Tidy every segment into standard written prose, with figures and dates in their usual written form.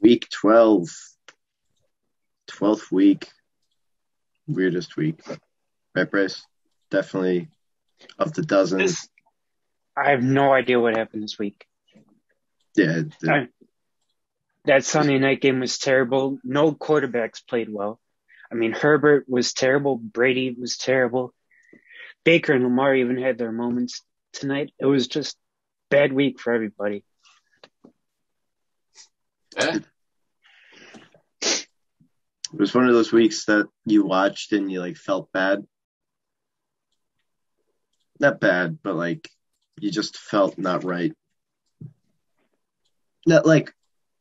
Week 12. 12th week. Weirdest week. Right, Bryce? Definitely of the dozen. I have no idea what happened this week. Yeah. That Sunday night game was terrible. No quarterbacks played well. I mean, Herbert was terrible. Brady was terrible. Baker and Lamar even had their moments tonight. It was just bad week for everybody. Yeah. It was one of those weeks that you watched and you felt bad. Not bad, but you just felt not right. Not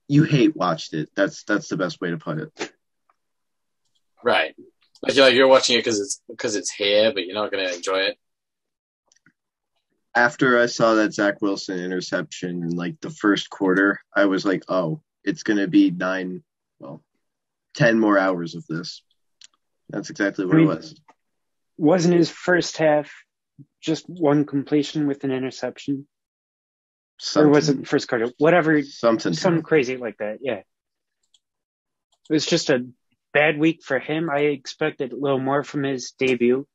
you hate watched it. That's the best way to put it. Right. I feel like you're watching it because it's here, but you're not going to enjoy it. After I saw that Zach Wilson interception in the first quarter, I was like, oh, it's going to be 10 more hours of this. That's exactly what it was. Wasn't his first half just one completion with an interception? Something. Or was it the first quarter? Whatever. Something crazy like that, yeah. It was just a bad week for him. I expected a little more from his debut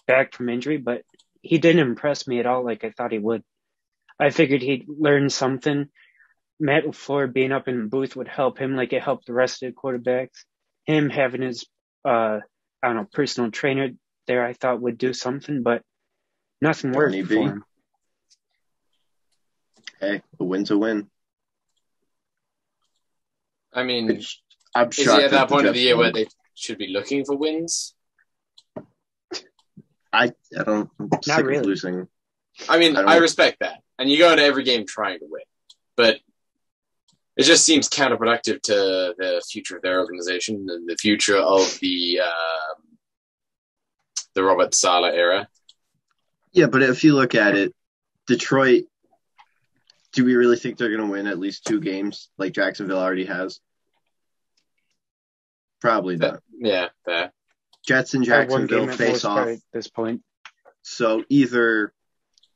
back from injury, but he didn't impress me at all like I thought he would. I figured he'd learn something. Matt LaFleur being up in the booth would help him like it helped the rest of the quarterbacks. Him having his, personal trainer there I thought would do something, but nothing worked for him. Hey, a win's a win. I mean, is he at that point of the year where they should be looking for wins? I don't. I'm sick of losing. I mean, I respect that, and you go into every game trying to win, but it just seems counterproductive to the future of their organization and the future of the Robert Saleh era. Yeah, but if you look at it, Detroit. Do we really think they're going to win at least 2 games like Jacksonville already has? Probably not. Yeah, fair. Jets and Jacksonville face off at this point. So either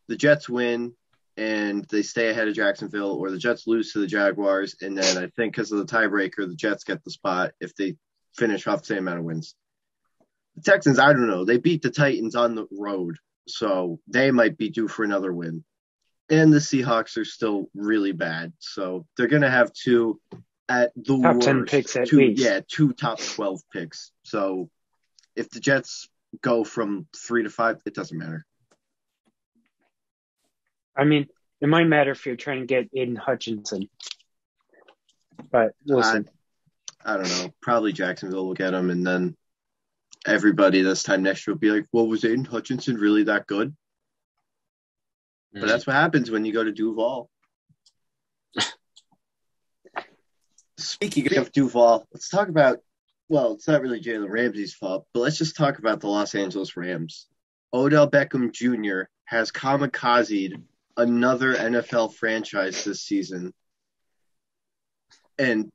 the Jets win and they stay ahead of Jacksonville, or the Jets lose to the Jaguars, and then I think because of the tiebreaker, the Jets get the spot if they finish off the same amount of wins. The Texans, I don't know. They beat the Titans on the road, so they might be due for another win. And the Seahawks are still really bad. So they're going to have 2 at the top worst. 10 picks at least. Yeah, 2 top 12 picks. So if the Jets go from 3 to 5, it doesn't matter. I mean, it might matter if you're trying to get Aiden Hutchinson. But listen. I don't know. Probably Jacksonville will get him, and then everybody this time next year will be like, well, was Aiden Hutchinson really that good? But that's what happens when you go to Duval. Speaking of Duval, let's talk about, it's not really Jalen Ramsey's fault, but let's just talk about the Los Angeles Rams. Odell Beckham Jr. has kamikazed another NFL franchise this season. And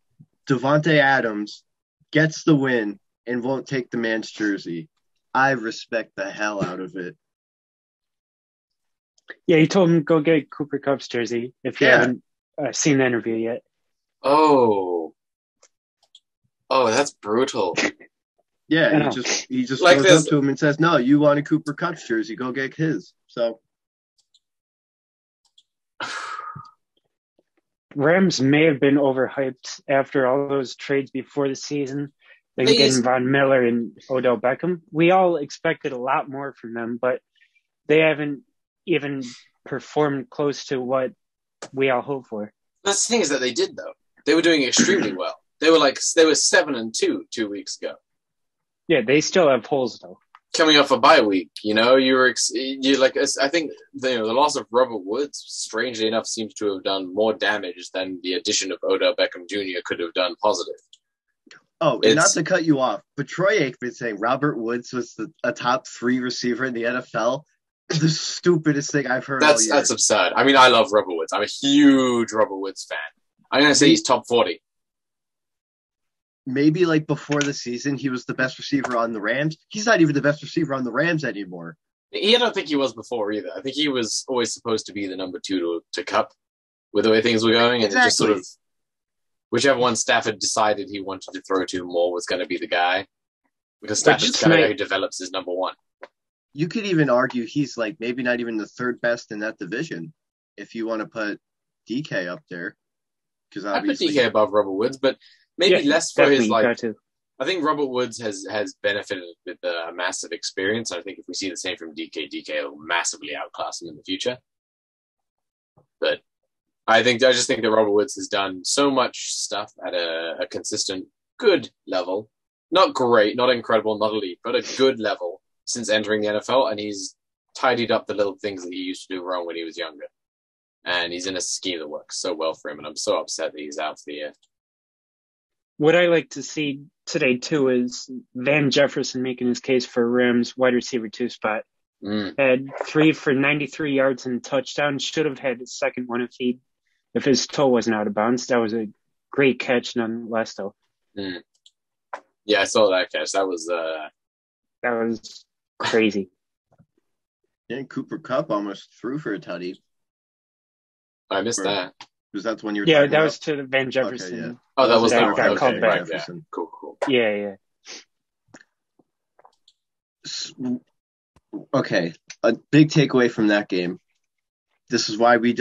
Devontae Adams gets the win and won't take the man's jersey. I respect the hell out of it. Yeah, he told him to go get Cooper Kupp's jersey if you haven't seen the interview yet. Oh, that's brutal. Yeah, he just goes up to him and says, "No, you want a Cooper Kupp's jersey? Go get his." So, Rams may have been overhyped after all those trades before the season. Like getting Von Miller and Odell Beckham. We all expected a lot more from them, but they haven't even performed close to what we all hope for. That's the thing is that they did though. They were doing extremely well. They were 7-2 2 weeks ago. Yeah, they still have holes though. Coming off a bye week, I think the loss of Robert Woods, strangely enough, seems to have done more damage than the addition of Odell Beckham Jr. could have done positive. Oh, and not to cut you off, but Troy Aikman saying Robert Woods was a top 3 receiver in the NFL. The stupidest thing I've heard all year. That's absurd. I mean, I love Robert Woods. I'm a huge Robert Woods fan. I'm going to say he's top 40. Maybe before the season, he was the best receiver on the Rams. He's not even the best receiver on the Rams anymore. I don't think he was before either. I think he was always supposed to be the number 2 to Kupp with the way things were going. And It just sort of whichever one Stafford decided he wanted to throw to more was going to be the guy. Because Stafford's the guy who develops his number one. You could even argue he's like maybe not even the third best in that division if you want to put DK up there. Because obviously I put DK above Robert Woods, but maybe less for his like. I think Robert Woods has benefited with a massive experience. I think if we see the same from DK will massively outclass him in the future. But I just think that Robert Woods has done so much stuff at a consistent, good level. Not great, not incredible, not elite, but a good level since entering the NFL. And he's tidied up the little things that he used to do wrong when he was younger. And he's in a scheme that works so well for him. And I'm so upset that he's out for the year. What I like to see today, too, is Van Jefferson making his case for Rams wide receiver 2 spot. Had 3 for 93 yards and a touchdown. Should have had his second one if his toe wasn't out of bounds. That was a great catch nonetheless, though. Yeah, I saw that catch. That was crazy. And Cooper Kupp almost threw for a tutty. I missed that. Was that the one you were talking about? Was to Van Jefferson. Okay, yeah. Oh, that was that got called back. Jefferson. Yeah. Cool. Yeah. Okay, a big takeaway from that game. This is why we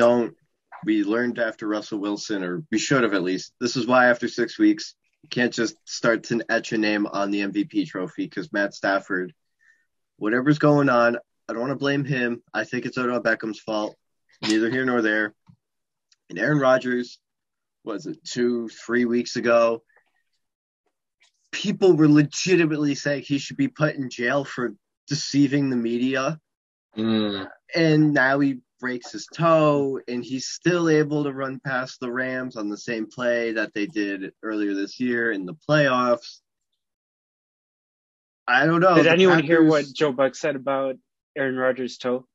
learned after Russell Wilson, or we should have at least. This is why after 6 weeks, you can't just start to etch a name on the MVP trophy because Matt Stafford, whatever's going on, I don't want to blame him. I think it's Odell Beckham's fault. Neither here nor there. And Aaron Rodgers, was it 2-3 weeks ago? People were legitimately saying he should be put in jail for deceiving the media. And now he breaks his toe, and he's still able to run past the Rams on the same play that they did earlier this year in the playoffs. I don't know. Did anyone hear what Joe Buck said about Aaron Rodgers' toe?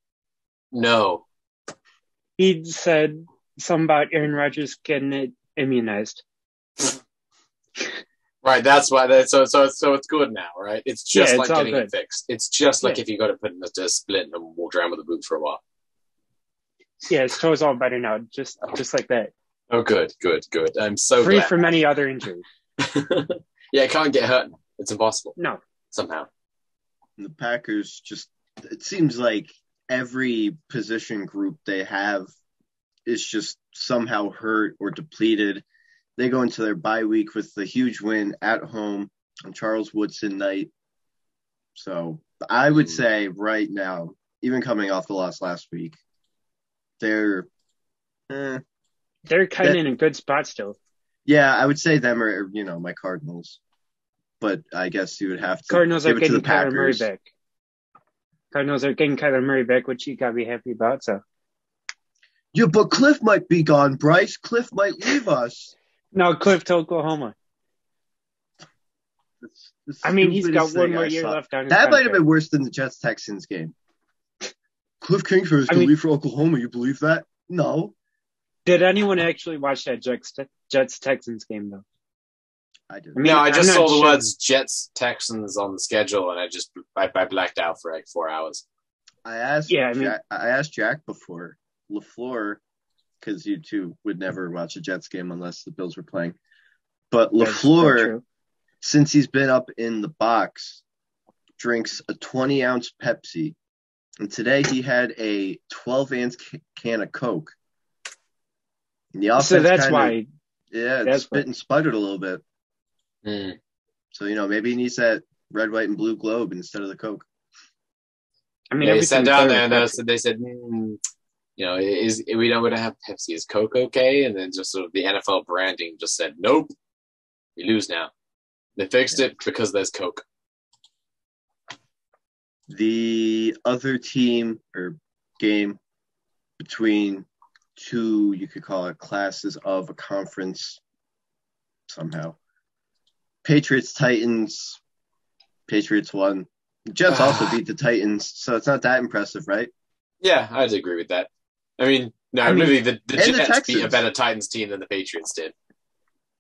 No. He said something about Aaron Rodgers getting it immunized. Right, that's why. So it's good now, right? It's just like getting it fixed. It's just like if you got to put in a split and walk around with a boot for a while. Yeah, his toe's all better now, just like that. Oh, good. I'm so free glad. from any other injury. Yeah, it can't get hurt. It's impossible. No. Somehow. The Packers it seems like every position group they have is just somehow hurt or depleted. They go into their bye week with the huge win at home on Charles Woodson night. So I would say right now, even coming off the loss last week, they're kind of in a good spot still. Yeah, I would say them are, my Cardinals. But I guess you would have to Cardinals give are it to getting the Packers. Kyler Murray back. Cardinals are getting Kyler Murray back, which you got to be happy about. So. Yeah, but Cliff might be gone, Bryce. Cliff might leave us. No, Cliff to Oklahoma. He's got one more year left on his contract. Might have been worse than the Jets-Texans game. Cliff Kingsbury is going to leave for Oklahoma. You believe that? No. Did anyone actually watch that Jets-Texans game, though? I did. I just saw the words Jets-Texans on the schedule, and I blacked out for like 4 hours. I asked Jack before, LaFleur, because you two would never watch a Jets game unless the Bills were playing. But LaFleur, since he's been up in the box, drinks a 20-ounce Pepsi. And today he had a 12-ounce can of Coke. And the offense so that's why. Yeah, it's spit and sputtered a little bit. So, maybe he needs that red, white, and blue globe instead of the Coke. They sat down there and they said, we don't have Pepsi. Is Coke okay? And then just sort of the NFL branding just said, nope, we lose now. They fixed it because there's Coke. The other team or game between two, you could call it classes of a conference somehow. Patriots-Titans. Patriots won. The Jets also beat the Titans, so it's not that impressive, right? Yeah, I'd agree with that. Really, the Jets beat a better Titans team than the Patriots did.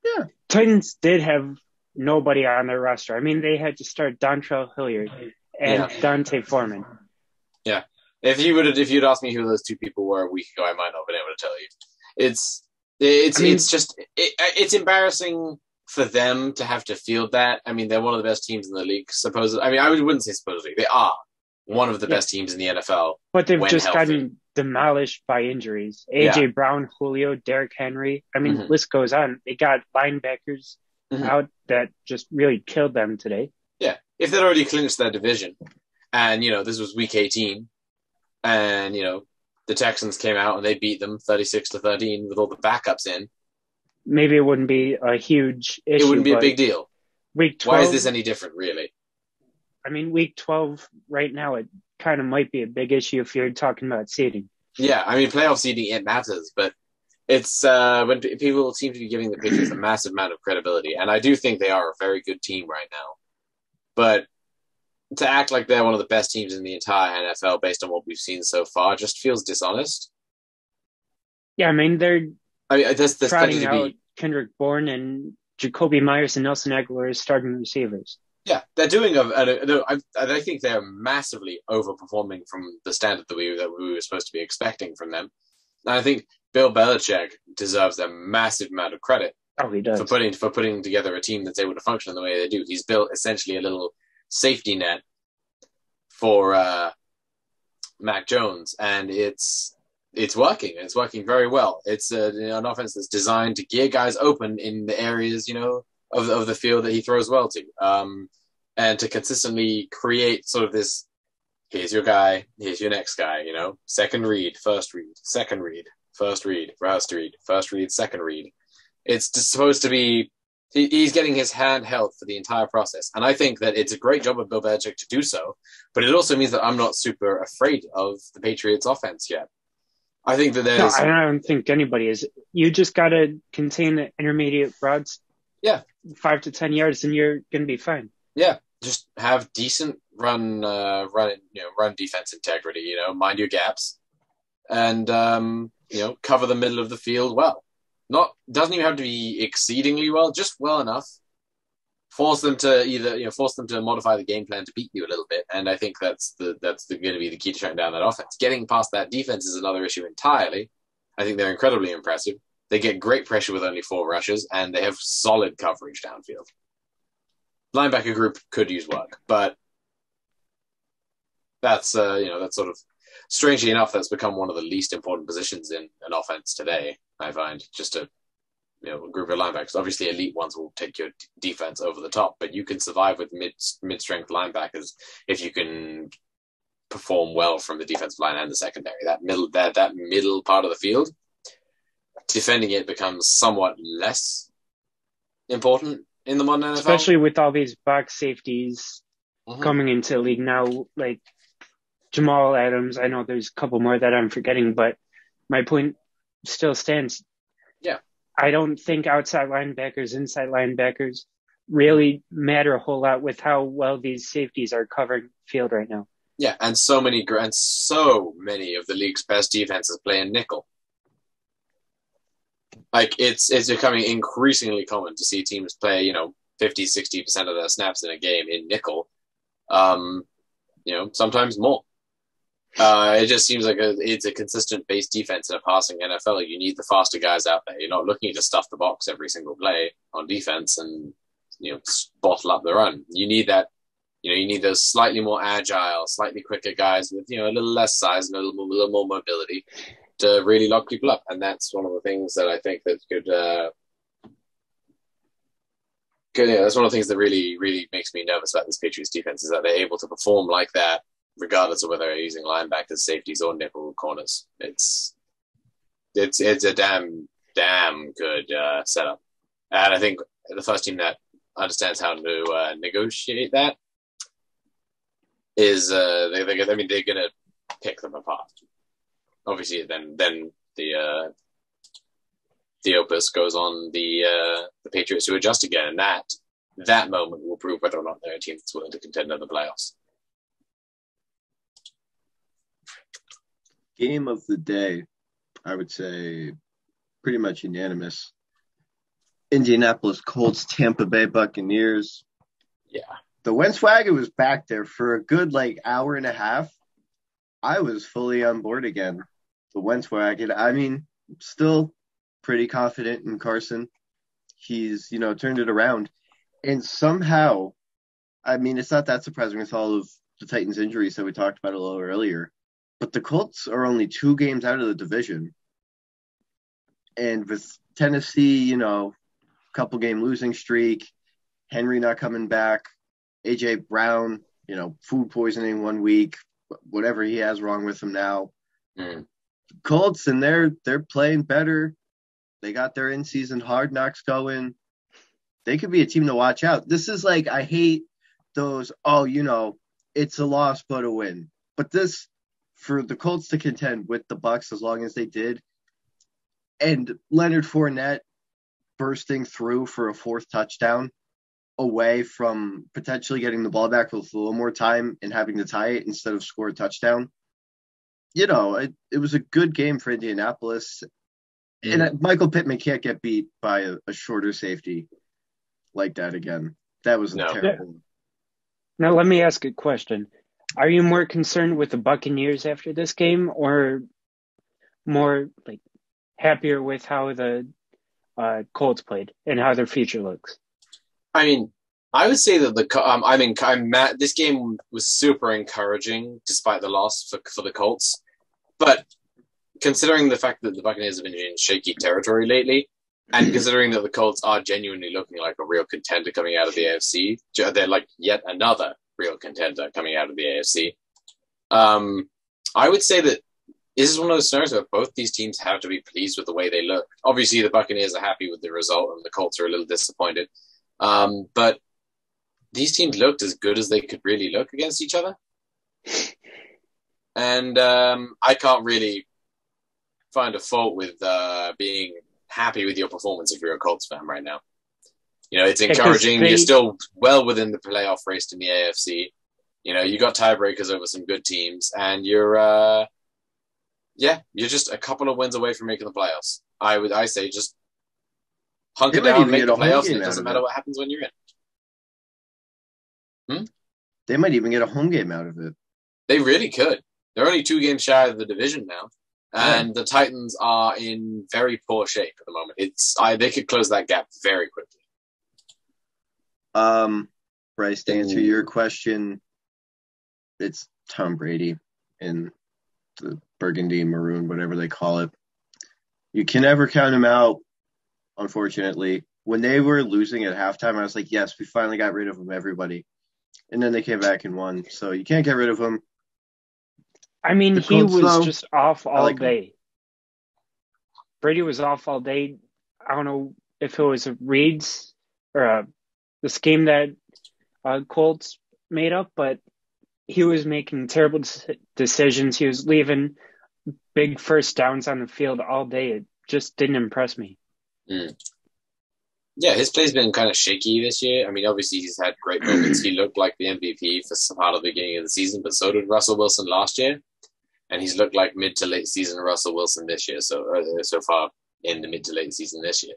Yeah. Titans did have nobody on their roster. they had to start Dontrell Hilliard and Dante Foreman. Yeah. If you'd asked me who those two people were a week ago, I might not have been able to tell you. It's embarrassing for them to have to field that. I mean, they're one of the best teams in the league, supposedly. I mean, I wouldn't say supposedly. They are one of the best teams in the NFL. But they've just gotten demolished by injuries. A.J. Brown, Julio, Derrick Henry. I mean, the list goes on. They got linebackers out that just really killed them today. Yeah. If they'd already clinched that division, and, this was week 18, and, the Texans came out and they beat them 36-13 with all the backups in. Maybe it wouldn't be a huge issue. It wouldn't be a big deal. Week 12, why is this any different, really? I mean, week 12 right now, it kind of might be a big issue if you're talking about seeding. Yeah, I mean, playoff seeding, it matters, but it's when people seem to be giving the Patriots a massive amount of credibility, and I do think they are a very good team right now. But to act like they're one of the best teams in the entire NFL based on what we've seen so far just feels dishonest. Yeah, I mean, there's trotting out Kendrick Bourne and Jacoby Myers and Nelson Aguilar as starting receivers. Yeah, they're doing I think they're massively overperforming from the standard that we were supposed to be expecting from them. And I think Bill Belichick deserves a massive amount of credit. Oh, he does. For putting together a team that's able to function in the way they do. He's built essentially a little safety net for Mac Jones, and it's working. It's working very well. It's an offense that's designed to gear guys open in the areas, of the field that he throws well to, and to consistently create sort of this, here's your guy, here's your next guy, second read, first read, second read, first read, first read, second read. It's just supposed to be, he's getting his hand held for the entire process. And I think that it's a great job of Bill Belichick to do so, but it also means that I'm not super afraid of the Patriots offense yet. I think that there's... No, I don't think anybody is. You just got to contain the intermediate routes. Yeah. 5 to 10 yards and you're going to be fine. Yeah. Just have decent run defense integrity, mind your gaps, and, cover the middle of the field well. Doesn't even have to be exceedingly well, just well enough. Force them to modify the game plan to beat you a little bit, and I think that's going to be the key to shutting down that offense. Getting past that defense is another issue entirely. I think they're incredibly impressive. They get great pressure with only 4 rushes, and they have solid coverage downfield. Linebacker group could use work, but that's sort of, strangely enough, that's become one of the least important positions in an offense today, I find, just a group of linebackers. Obviously, elite ones will take your defense over the top, but you can survive with mid-strength linebackers if you can perform well from the defensive line and the secondary. That middle part of the field, defending it becomes somewhat less important in the modern NFL. Especially with all these box safeties coming into the league now, like Jamal Adams. I know there's a couple more that I'm forgetting, but my point still stands. Yeah. I don't think outside linebackers, inside linebackers really matter a whole lot with how well these safeties are covering field right now. Yeah, and so many of the league's best defenses play in nickel. Like, it's becoming increasingly common to see teams play, 50, 60% of their snaps in a game in nickel. Sometimes more. It just seems like it's a consistent base defense in a passing NFL. You need the faster guys out there. You're not looking to stuff the box every single play on defense and, bottle up the run. You need that. You need those slightly more agile, slightly quicker guys with, a little less size and a little more mobility to really lock people up. And that's one of the things that I think that that's one of the things that really, really makes me nervous about this Patriots defense, is that they're able to perform like that regardless of whether they're using linebackers, safeties, or nickel corners. It's a damn good setup. And I think the first team that understands how to negotiate that is they're going to pick them apart. Obviously, then the opus goes on the Patriots to adjust again, and that moment will prove whether or not they're a team that's willing to contend in the playoffs. Game of the day, I would say pretty much unanimous. Indianapolis Colts, Tampa Bay Buccaneers. Yeah. The Wentz wagon was back there for a good hour and a half. I was fully on board again. The Wentz wagon, I mean, still pretty confident in Carson. He's, turned it around. And somehow, I mean, it's not that surprising with all of the Titans' injuries that we talked about a little earlier, but the Colts are only 2 games out of the division. And with Tennessee, couple game losing streak, Henry not coming back, A.J. Brown, food poisoning 1 week, whatever he has wrong with him now. Colts, and they're playing better. They got their in-season hard knocks going. They could be a team to watch out. This is like, I hate those, it's a loss but a win. But this, for the Colts to contend with the Bucs as long as they did, and Leonard Fournette bursting through for a 4th touchdown away from potentially getting the ball back with a little more time and having to tie it instead of score a touchdown. It was a good game for Indianapolis. And Michael Pittman can't get beat by a shorter safety like that again. That was terrible. Now, let me ask a question. Are you more concerned with the Buccaneers after this game, or more happier with how the Colts played and how their future looks? I mean, I would say that this game was super encouraging despite the loss for the Colts. But considering the fact that the Buccaneers have been in shaky territory lately, and considering that the Colts are genuinely looking like a real contender coming out of the AFC, they're like yet another real contender coming out of the AFC. I would say that this is one of those scenarios where both these teams have to be pleased with the way they look. Obviously, the Buccaneers are happy with the result, and the Colts are a little disappointed. But these teams looked as good as they could really look against each other. And I can't really find a fault with being happy with your performance if you're a Colts fan right now. It's encouraging. You're still well within the playoff race in the AFC. You got tiebreakers over some good teams, and you're just a couple of wins away from making the playoffs. I say just hunker down, make the playoffs, and it doesn't matter what happens when you're in. They might even get a home game out of it. They really could. They're only 2 games shy of the division now. And the Titans are in very poor shape at the moment. They could close that gap very quickly. Bryce, to answer your question, it's Tom Brady in the burgundy, maroon, whatever they call it. You can never count him out, unfortunately. When they were losing at halftime, I was like, yes, we finally got rid of him, everybody. And then they came back and won. So you can't get rid of him. I mean, he was just off all day. Brady was off all day. I don't know if it was a reads or the scheme that Colts made up, but he was making terrible decisions. He was leaving big first downs on the field all day. It just didn't impress me. Yeah, his play's been kind of shaky this year. I mean, obviously he's had great moments. He looked like the MVP for some part of the beginning of the season, but so did Russell Wilson last year. And he's looked like mid to late season Russell Wilson this year. So far in the mid to late season this year,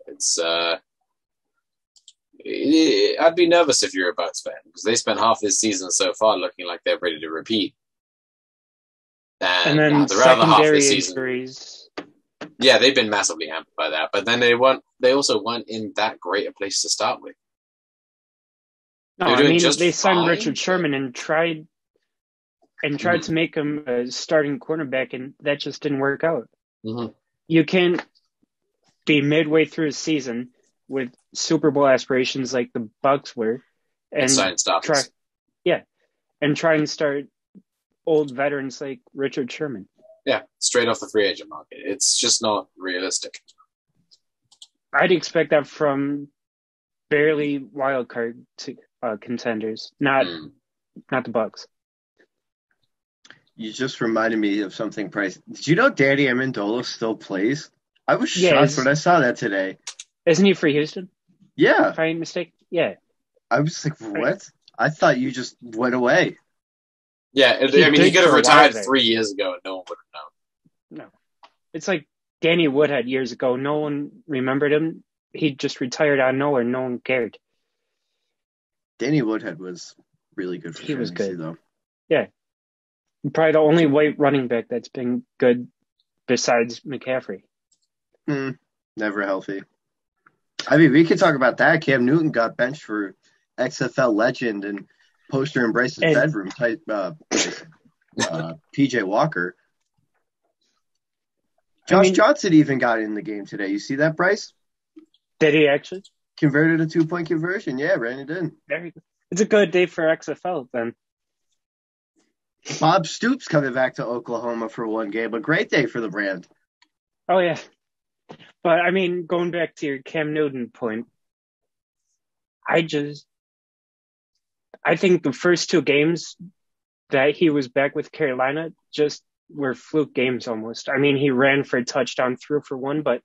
I'd be nervous if you're a Bucs fan because they spent half this season so far looking like they're ready to repeat. And then the other half this season, injuries. Yeah, they've been massively hampered by that. But then they also weren't in that great a place to start with. No, I mean they signed Richard Sherman and tried to make him a starting cornerback, and that just didn't work out. Mm-hmm. You can't be midway through a season with Super Bowl aspirations like the Bucs were, and try and start old veterans like Richard Sherman. Yeah, straight off the free agent market. It's just not realistic. I'd expect that from barely wild card contenders, not the Bucs. You just reminded me of something, Bryce. Did you know Danny Amendola still plays? I was shocked when I saw that today. Isn't he for Houston? Yeah. If I ain't mistaken? Yeah. I was like, what? I thought you just went away. Yeah, he could have retired 3 years ago and no one would have known. No. It's like Danny Woodhead years ago. No one remembered him. He just retired out of nowhere. No one cared. Danny Woodhead was really good for fantasy, was good, though. Yeah. Probably the only white running back that's been good besides McCaffrey. Never healthy. I mean, we could talk about that. Cam Newton got benched for XFL legend and poster in Bryce's bedroom type PJ Walker. Josh Johnson even got in the game today. You see that, Bryce? Did he actually? Converted a 2-point conversion. Yeah, ran it in. There you go. It's a good day for XFL then. Bob Stoops coming back to Oklahoma for one game. A great day for the brand. Oh, yeah. But, I mean, going back to your Cam Newton point, I think the first two games that he was back with Carolina just were fluke games almost. I mean, he ran for a touchdown, threw for one, but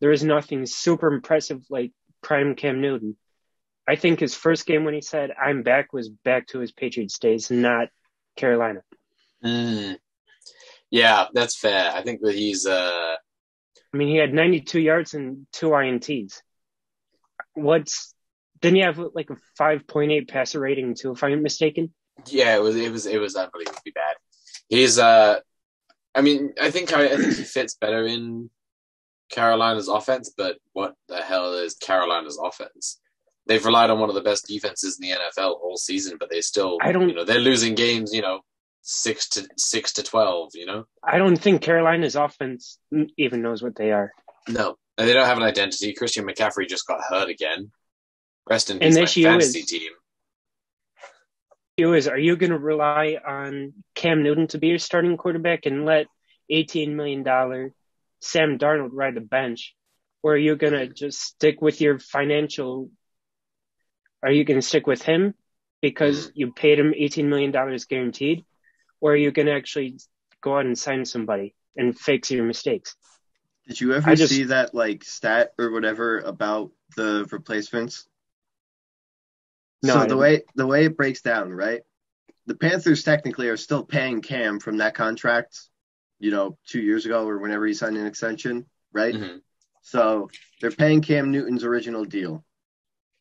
there was nothing super impressive like prime Cam Newton. I think his first game when he said, "I'm back," was back to his Patriots days, not Carolina. Yeah, that's fair. I think that he's... I mean, he had 92 yards and 2 INTs. Didn't he have like a 5.8 passer rating too, if I'm mistaken? Yeah, it was unbelievably bad. He's I mean, I think he fits better in Carolina's offense, but what the hell is Carolina's offense? They've relied on one of the best defenses in the NFL all season, but they still, they're losing games, 6 to 12, I don't think Carolina's offense even knows what they are. No, and they don't have an identity. Christian McCaffrey just got hurt again. Rest in peace, my fantasy team. Are you going to rely on Cam Newton to be your starting quarterback and let $18 million Sam Darnold ride the bench? Or are you going to just stick with your financial... Are you going to stick with him because you paid him $18 million guaranteed? Or are you going to actually go out and sign somebody and fix your mistakes? Did you ever see that stat or whatever about the replacements? No, so the way it breaks down, right? The Panthers technically are still paying Cam from that contract, 2 years ago or whenever he signed an extension, right? Mm-hmm. So they're paying Cam Newton's original deal.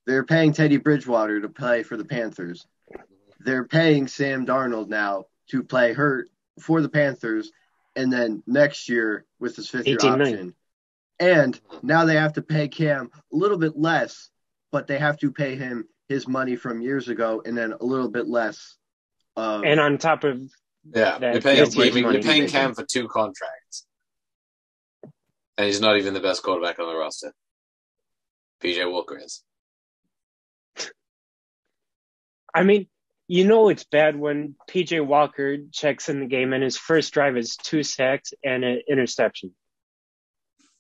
They're paying Teddy Bridgewater to play for the Panthers. They're paying Sam Darnold now to play hurt for the Panthers, and then next year with his fifth-year option. And now they have to pay Cam a little bit less, but they have to pay him his money from years ago, and then a little bit less. And on top of you're paying Cam for 2 contracts, and he's not even the best quarterback on the roster. PJ Walker is. I mean, it's bad when PJ Walker checks in the game and his first drive is 2 sacks and an interception.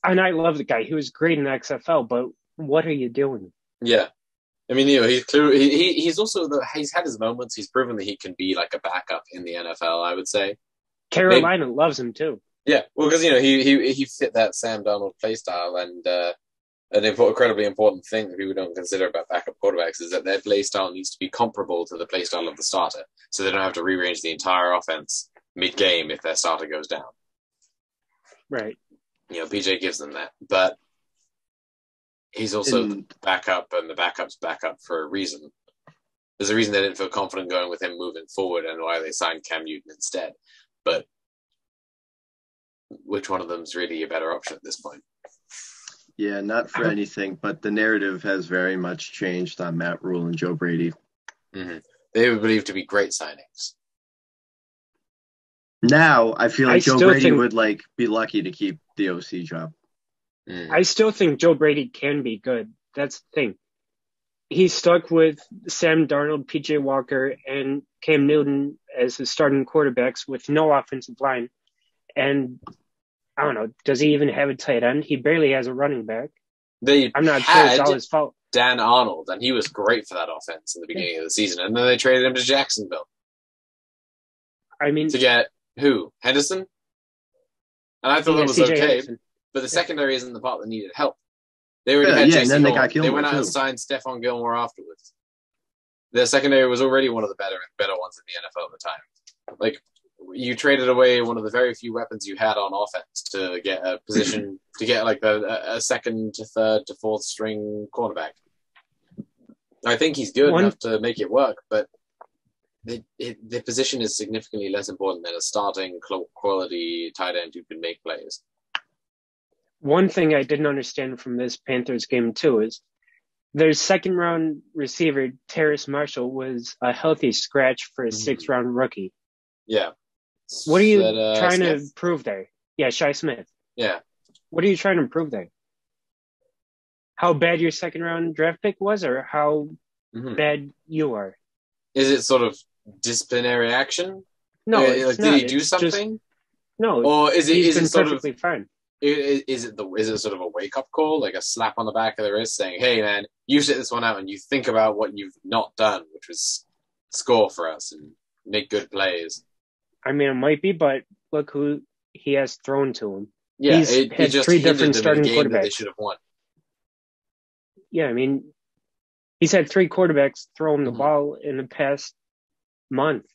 And I love the guy; he was great in XFL. But what are you doing? Yeah. I mean, he's clearly he's also he's had his moments. He's proven that he can be like a backup in the NFL. I would say Carolina loves him too. Yeah, well, because he fit that Sam Darnold play style, and an incredibly important thing that people don't consider about backup quarterbacks is that their play style needs to be comparable to the play style of the starter, so they don't have to rearrange the entire offense mid-game if their starter goes down. Right. PJ gives them that, but. He's also the backup, and the backup's backup for a reason. There's a reason they didn't feel confident going with him moving forward and why they signed Cam Newton instead. But which one of them is really a better option at this point? Yeah, not for anything, but the narrative has very much changed on Matt Rule and Joe Brady. Mm-hmm. They were believed to be great signings. Now, I feel like Joe Brady would be lucky to keep the OC job. I still think Joe Brady can be good. That's the thing. He's stuck with Sam Darnold, PJ Walker, and Cam Newton as his starting quarterbacks with no offensive line. And I don't know, does he even have a tight end? He barely has a running back. I'm not sure it's all his fault. Dan Arnold, and he was great for that offense in the beginning of the season. And then they traded him to Jacksonville. I mean, to get who? Henderson? And I thought that was okay. Henderson. But the secondary isn't the part that needed help. They already had Jason and then they went out and signed Stephon Gilmore afterwards. Their secondary was already one of the better ones in the NFL at the time. You traded away one of the very few weapons you had on offense to get a position, to get a second to third to fourth string quarterback. I think he's good enough to make it work, but the position is significantly less important than a starting quality tight end who can make plays. one thing I didn't understand from this Panthers game too is their second round receiver, Terrace Marshall, was a healthy scratch for a 6th round rookie. Yeah. What are you trying to prove there? Yeah, Shi Smith. Yeah. What are you trying to prove there? How bad your second round draft pick was, or how bad you are? Is it sort of disciplinary action? No, it's not. Did he do something? No. Or is it sort perfectly of fine? Is it sort of a wake up call, like a slap on the back of the wrist, saying, "Hey, man, you sit this one out and you think about what you've not done, which was score for us and make good plays." I mean, it might be, but look who he has thrown to him. Yeah, he just 3 different starting quarterbacks that they should have won. Yeah, I mean, he's had 3 quarterbacks throwing the ball in the past month.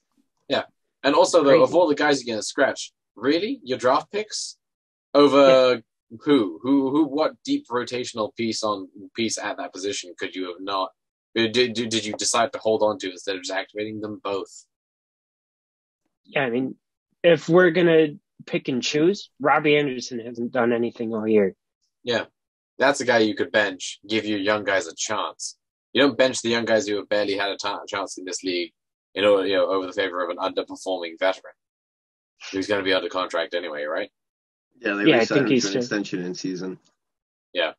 Yeah, and also though, of all the guys you're going to scratch, really, your draft picks over who? What deep rotational piece at that position could you have not? Did you decide to hold on to instead of just activating them both? Yeah, I mean, if we're gonna pick and choose, Robbie Anderson hasn't done anything all year. Yeah, that's a guy you could bench, give your young guys a chance. You don't bench the young guys who have barely had a chance in this league, over the favor of an underperforming veteran who's going to be under contract anyway, right? Yeah, they re-signed him to an extension in season. Yeah.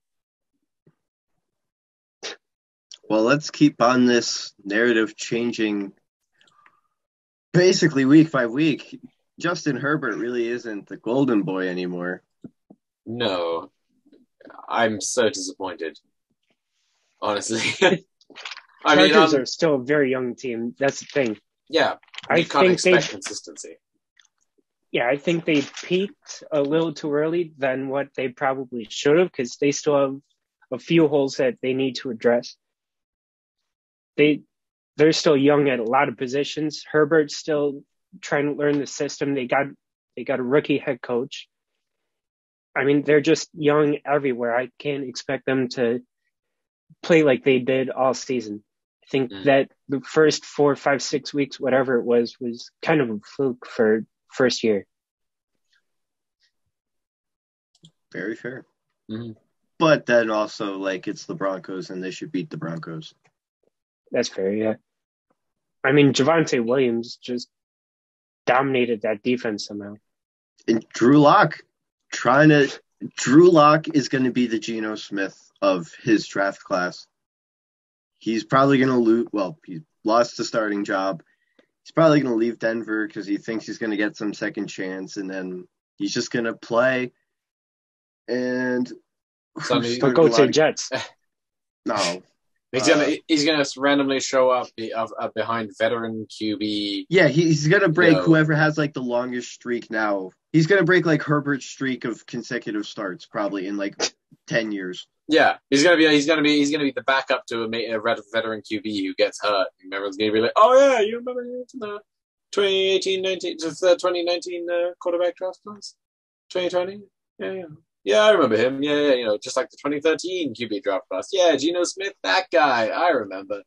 Well, let's keep on this narrative changing basically week by week. Justin Herbert really isn't the golden boy anymore. No. I'm so disappointed. Honestly. Chargers are still a very young team. That's the thing. Yeah. You can't expect consistency. Yeah, I think they peaked a little too early than what they probably should have, because they still have a few holes that they need to address. They're still young at a lot of positions. Herbert's still trying to learn the system. They got a rookie head coach. I mean, they're just young everywhere. I can't expect them to play like they did all season. I think that the first 4, 5, 6 weeks, whatever it was kind of a fluke for first year. Very fair. Mm-hmm. But then also, it's the Broncos, and they should beat the Broncos. That's fair, yeah. I mean, Javonte Williams just dominated that defense somehow. And Drew Lock is going to be the Geno Smith of his draft class. He's probably going to lose. Well, he lost the starting job. He's probably going to leave Denver because he thinks he's going to get some second chance, and then he's just going to play. And but go to Jets. No. He's gonna randomly show up behind veteran QB. Yeah, he's gonna break whoever has the longest streak now. He's gonna break Herbert's streak of consecutive starts probably in 10 years. Yeah, he's gonna be the backup to a veteran QB who gets hurt. And everyone's gonna be like, "Oh yeah, you remember him from the 2019 quarterback draft class, 2020? Yeah." Yeah, I remember him. Yeah, just like the 2013 QB draft class. Yeah, Geno Smith, that guy. I remember.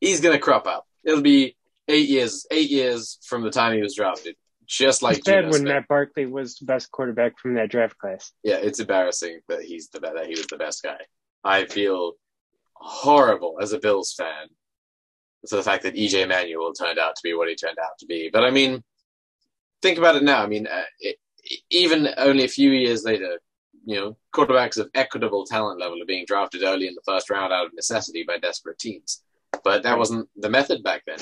He's going to crop up. It'll be 8 years from the time he was drafted. Just like Geno Smith. When Matt Barkley was the best quarterback from that draft class. Yeah, it's embarrassing that he was the best guy. I feel horrible as a Bills fan for the fact that E.J. Manuel turned out to be what he turned out to be. But, I mean, think about it now. I mean, even only a few years later, quarterbacks of equitable talent level are being drafted early in the first round out of necessity by desperate teams. But that wasn't the method back then.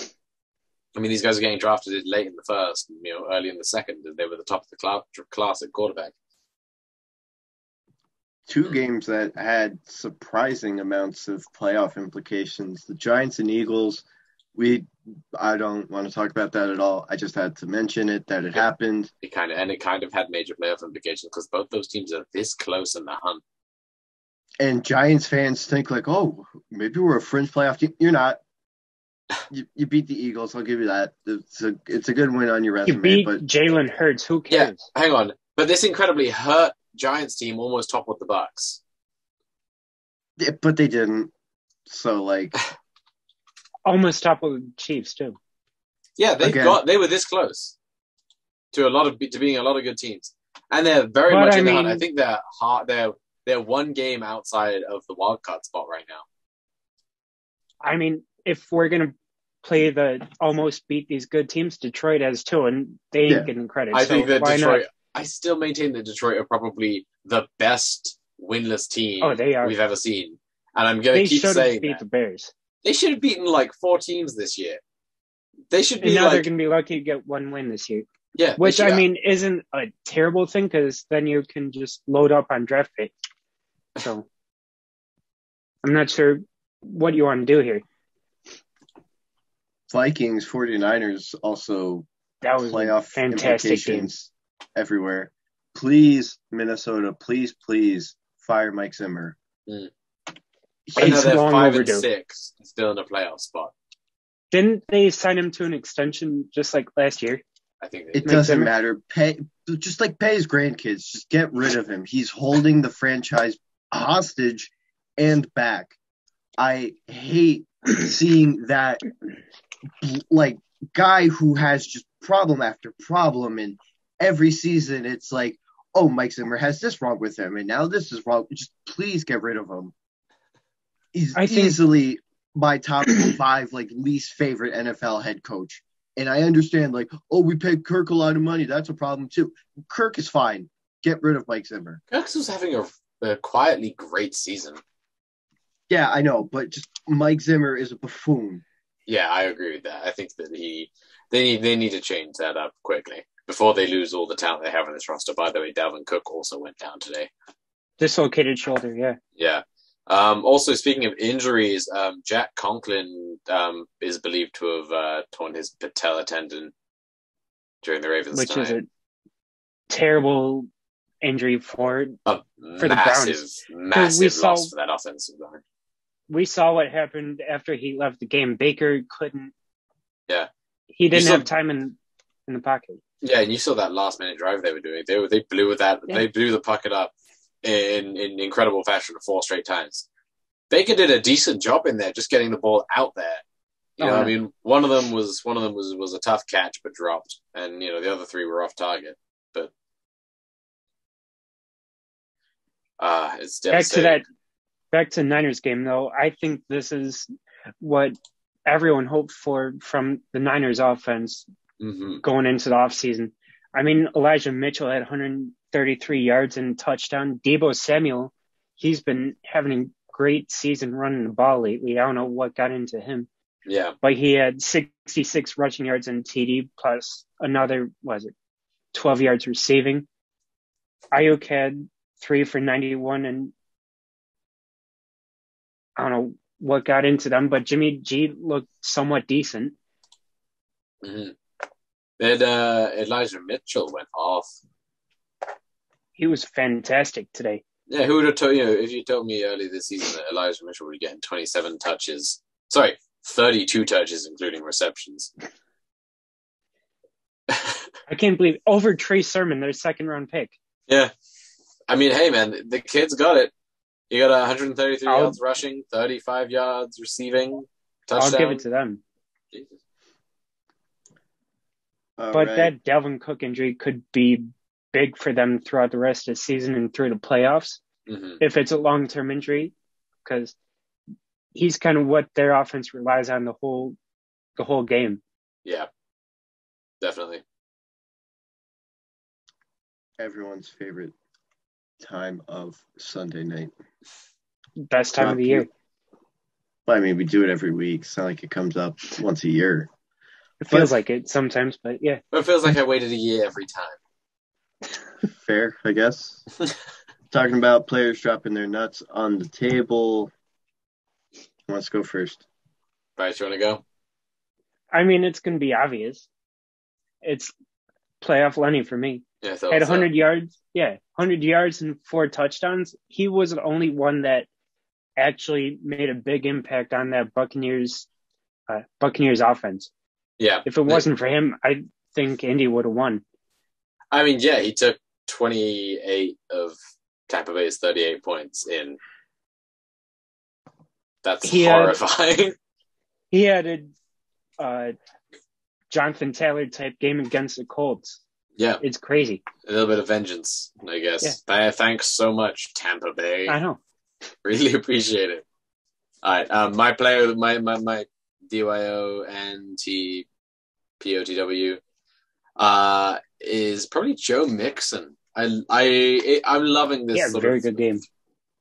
I mean, these guys are getting drafted late in the first, early in the second, and they were the top of the class at quarterback. 2 games that had surprising amounts of playoff implications. The Giants and Eagles, I don't want to talk about that at all. I just had to mention that it happened. It kind of had major playoff implications because both those teams are this close in the hunt. And Giants fans think oh, maybe we're a fringe playoff team. You're not. You beat the Eagles. I'll give you that. It's a good win on your resume. You beat Jalen Hurts. Who cares? Yeah, hang on. But this incredibly hurt Giants team almost toppled the Bucs. Yeah, but they didn't. So almost toppled the Chiefs too. Yeah, they were this close to being a lot of good teams. And they're very much in the hunt. I think they're one game outside of the wild card spot right now. I mean, if we're going to play the almost beat these good teams, Detroit has 2, and they ain't getting credit. I think that Detroit, I still maintain that Detroit are probably the best winless team we've ever seen. And I'm going to keep saying beat the Bears. They should have beaten like 4 teams this year. They should be. And now they're going to be lucky to get 1 win this year. Yeah, which I mean isn't a terrible thing because then you can just load up on draft pick. So I'm not sure what you want to do here. Vikings, 49ers also that was playoff fantastic games everywhere. Please, Minnesota, please fire Mike Zimmer. I know they're 5-6, still in a playoff spot. Didn't they sign him to an extension just like last year? I think it doesn't matter. Pay his grandkids. Just get rid of him. He's holding the franchise hostage and back. I hate seeing that like guy who has just problem after problem, and every season it's like, oh, Mike Zimmer has this wrong with him, and now this is wrong. Just please get rid of him. He's easily my top 5 least favorite NFL head coach. And I understand, we paid Kirk a lot of money. That's a problem, too. Kirk is fine. Get rid of Mike Zimmer. Kirk was having a quietly great season. Yeah, I know. But just Mike Zimmer is a buffoon. Yeah, I agree with that. I think that they need to change that up quickly before they lose all the talent they have on this roster. By the way, Dalvin Cook also went down today. Dislocated shoulder, yeah. Yeah. Also, speaking of injuries, Jack Conklin is believed to have torn his patella tendon during the Ravens' which time. Is a terrible injury for the Browns. Massive loss for that offensive line. We saw what happened after he left the game. Baker couldn't. Yeah, he didn't have time in the pocket. Yeah, and you saw that last-minute drive they were doing. They blew that. Yeah. They blew the pocket up in incredible fashion 4 straight times. Baker did a decent job in there, just getting the ball out there. You know, I mean, one of them was a tough catch but dropped, and the other 3 were off target. But it's devastating. Back to Niners game though. I think this is what everyone hoped for from the Niners offense going into the offseason. I mean, Elijah Mitchell had 133 yards and a touchdown. Deebo Samuel, he's been having a great season running the ball lately. I don't know what got into him. Yeah. But he had 66 rushing yards and TD plus another, 12 yards receiving. Ayuk had 3 for 91, and I don't know what got into them, but Jimmy G looked somewhat decent. Mm-hmm. And Elijah Mitchell went off. He was fantastic today. Yeah, who would have told if you told me early this season that Elijah Mitchell would be getting 27 touches. Sorry, 32 touches, including receptions. I can't believe over Trey Sermon, their 2nd-round pick. Yeah. I mean, hey, man, the kid's got it. You got 133 yards rushing, 35 yards receiving, touchdown. I'll give it to them. Jesus. But that Dalvin Cook injury could be big for them throughout the rest of the season and through the playoffs if it's a long-term injury, because he's kind of what their offense relies on the whole game. Yeah, definitely. Everyone's favorite time of Sunday night. Best time of the year. Well, I mean, we do it every week. It's not like it comes up once a year. It feels like it sometimes, but yeah. But it feels like I waited a year every time. Fair, I guess. Talking about players dropping their nuts on the table. Let's go first. Bryce, you want to go? I mean, it's going to be obvious. It's playoff Lenny for me. Yeah, at 100 yards. Yeah, 100 yards and 4 touchdowns. He was the only one that actually made a big impact on that Buccaneers offense. Yeah. If it wasn't for him, I think Indy would have won. I mean, yeah, he took 28 of Tampa Bay's 38 points in. That's horrifying. He had a Jonathan Taylor type game against the Colts. Yeah. It's crazy. A little bit of vengeance, I guess. Yeah. Thanks so much, Tampa Bay. I know. Really appreciate it. All right. My player, my DYO and POTW is probably Joe Mixon. I'm loving this very good game.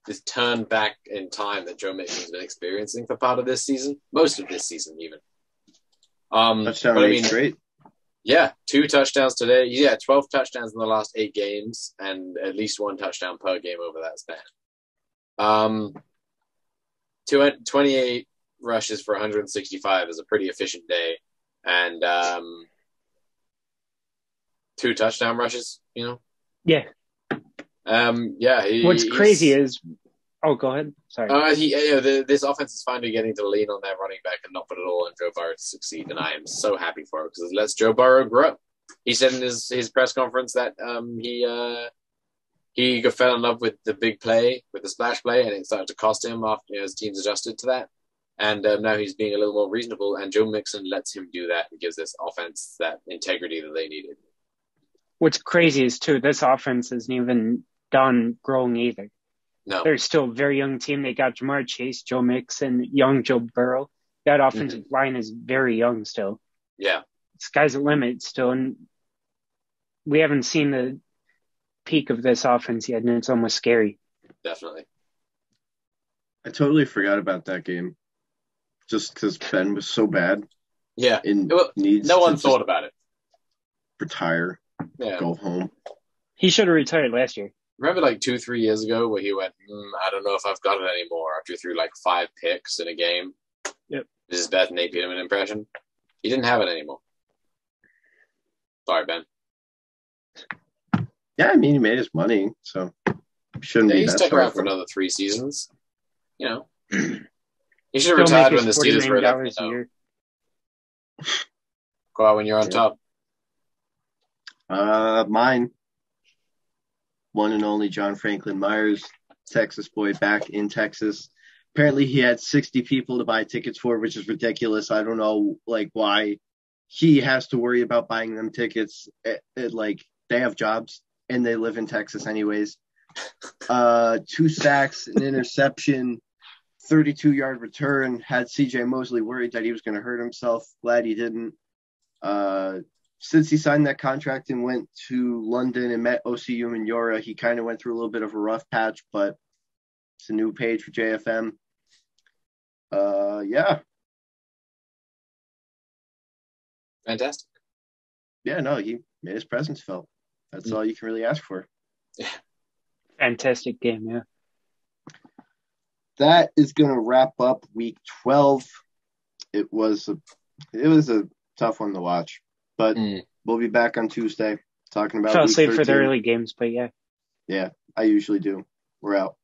This turn back in time that Joe Mixon's been experiencing for part of this season, most of this season even. Touchdown straight. Yeah, 2 touchdowns today. Yeah, 12 touchdowns in the last 8 games, and at least 1 touchdown per game over that span. 28 rushes for 165 is a pretty efficient day, and 2 touchdown rushes. Yeah. What's crazy is, go ahead. Sorry. This offense is finally getting to lean on their running back and not put it all on Joe Burrow to succeed, and I am so happy for it because it lets Joe Burrow grow. He said in his press conference that he fell in love with the big play, with the splash play, and it started to cost him after his teams adjusted to that. And now he's being a little more reasonable, and Joe Mixon lets him do that and gives this offense that integrity that they needed. What's crazy is, too, this offense isn't even done growing either. No. They're still a very young team. They got Jamar Chase, Joe Mixon, young Joe Burrow. That offensive line is very young still. Yeah. Sky's the limit still. And we haven't seen the peak of this offense yet, and it's almost scary. Definitely. I totally forgot about that game just because Ben was so bad. Yeah. No one thought about it. Retire. Yeah. Go home. He should have retired last year. Remember 2-3 years ago where he went, I don't know if I've got it anymore after he threw 5 picks in a game? Yep. This is Beth Nate Peterman impression. He didn't have it anymore. Sorry, Ben. Yeah, I mean, he made his money, so shouldn't be that. He stuck around for another 3 seasons. He should have retired when the Steelers were $11 a year. Go out when you're on top. Mine. One and only John Franklin Myers, Texas boy, back in Texas. Apparently he had 60 people to buy tickets for, which is ridiculous. I don't know, why he has to worry about buying them tickets. They have jobs and they live in Texas anyways. 2 sacks, an interception, 32-yard return. Had CJ Mosley worried that he was going to hurt himself. Glad he didn't. Since he signed that contract and went to London and met O.C. Umenyiora, he kind of went through a little bit of a rough patch, but it's a new page for JFM. Yeah. Fantastic. Yeah, no, he made his presence felt. That's all you can really ask for. Yeah. Fantastic game, yeah. That is going to wrap up week 12. It was a tough one to watch. But we'll be back on Tuesday talking about. Fell asleep for the early games, but yeah. Yeah, I usually do. We're out.